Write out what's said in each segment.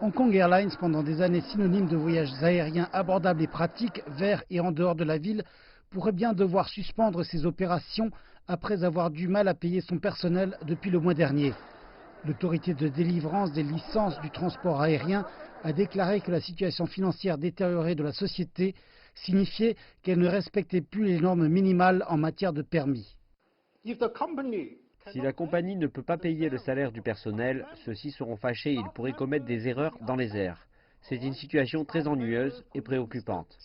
Hong Kong Airlines, pendant des années synonyme de voyages aériens abordables et pratiques vers et en dehors de la ville, pourrait bien devoir suspendre ses opérations après avoir du mal à payer son personnel depuis le mois dernier. L'autorité de délivrance des licences du transport aérien a déclaré que la situation financière détériorée de la société signifiait qu'elle ne respectait plus les normes minimales en matière de permis. Si la compagnie ne peut pas payer le salaire du personnel, ceux-ci seront fâchés et ils pourraient commettre des erreurs dans les airs. C'est une situation très ennuyeuse et préoccupante.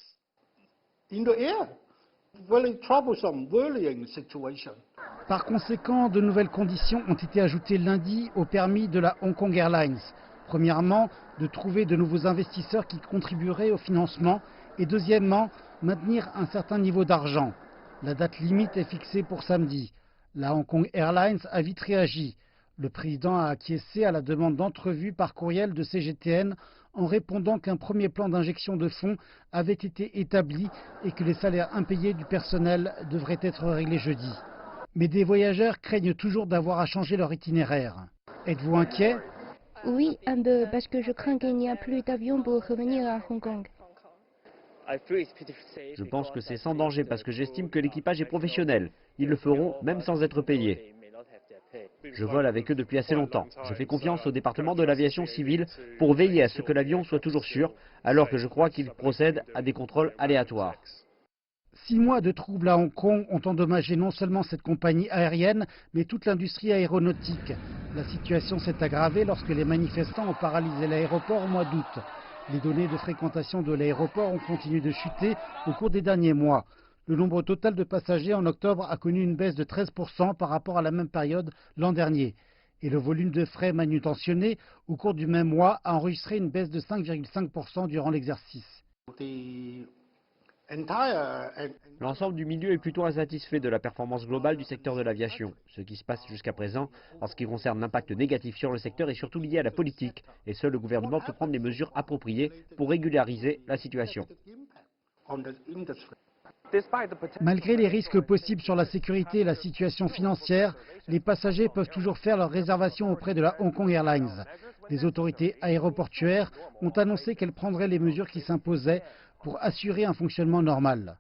Par conséquent, de nouvelles conditions ont été ajoutées lundi au permis de la Hong Kong Airlines. Premièrement, de trouver de nouveaux investisseurs qui contribueraient au financement et deuxièmement, maintenir un certain niveau d'argent. La date limite est fixée pour samedi. La Hong Kong Airlines a vite réagi. Le président a acquiescé à la demande d'entrevue par courriel de CGTN en répondant qu'un premier plan d'injection de fonds avait été établi et que les salaires impayés du personnel devraient être réglés jeudi. Mais des voyageurs craignent toujours d'avoir à changer leur itinéraire. Êtes-vous inquiet? Oui, un peu, parce que je crains qu'il n'y a plus d'avion pour revenir à Hong Kong. Je pense que c'est sans danger parce que j'estime que l'équipage est professionnel. Ils le feront même sans être payés. Je vole avec eux depuis assez longtemps. Je fais confiance au département de l'aviation civile pour veiller à ce que l'avion soit toujours sûr, alors que je crois qu'il procède à des contrôles aléatoires. 6 mois de troubles à Hong Kong ont endommagé non seulement cette compagnie aérienne, mais toute l'industrie aéronautique. La situation s'est aggravée lorsque les manifestants ont paralysé l'aéroport au mois d'août. Les données de fréquentation de l'aéroport ont continué de chuter au cours des derniers mois. Le nombre total de passagers en octobre a connu une baisse de 13% par rapport à la même période l'an dernier. Et le volume de frais manutentionnés au cours du même mois a enregistré une baisse de 5,5% durant l'exercice. L'ensemble du milieu est plutôt insatisfait de la performance globale du secteur de l'aviation. Ce qui se passe jusqu'à présent, en ce qui concerne l'impact négatif sur le secteur, est surtout lié à la politique. Et seul le gouvernement peut prendre les mesures appropriées pour régulariser la situation. Malgré les risques possibles sur la sécurité et la situation financière, les passagers peuvent toujours faire leur réservation auprès de la Hong Kong Airlines. Les autorités aéroportuaires ont annoncé qu'elles prendraient les mesures qui s'imposaient pour assurer un fonctionnement normal.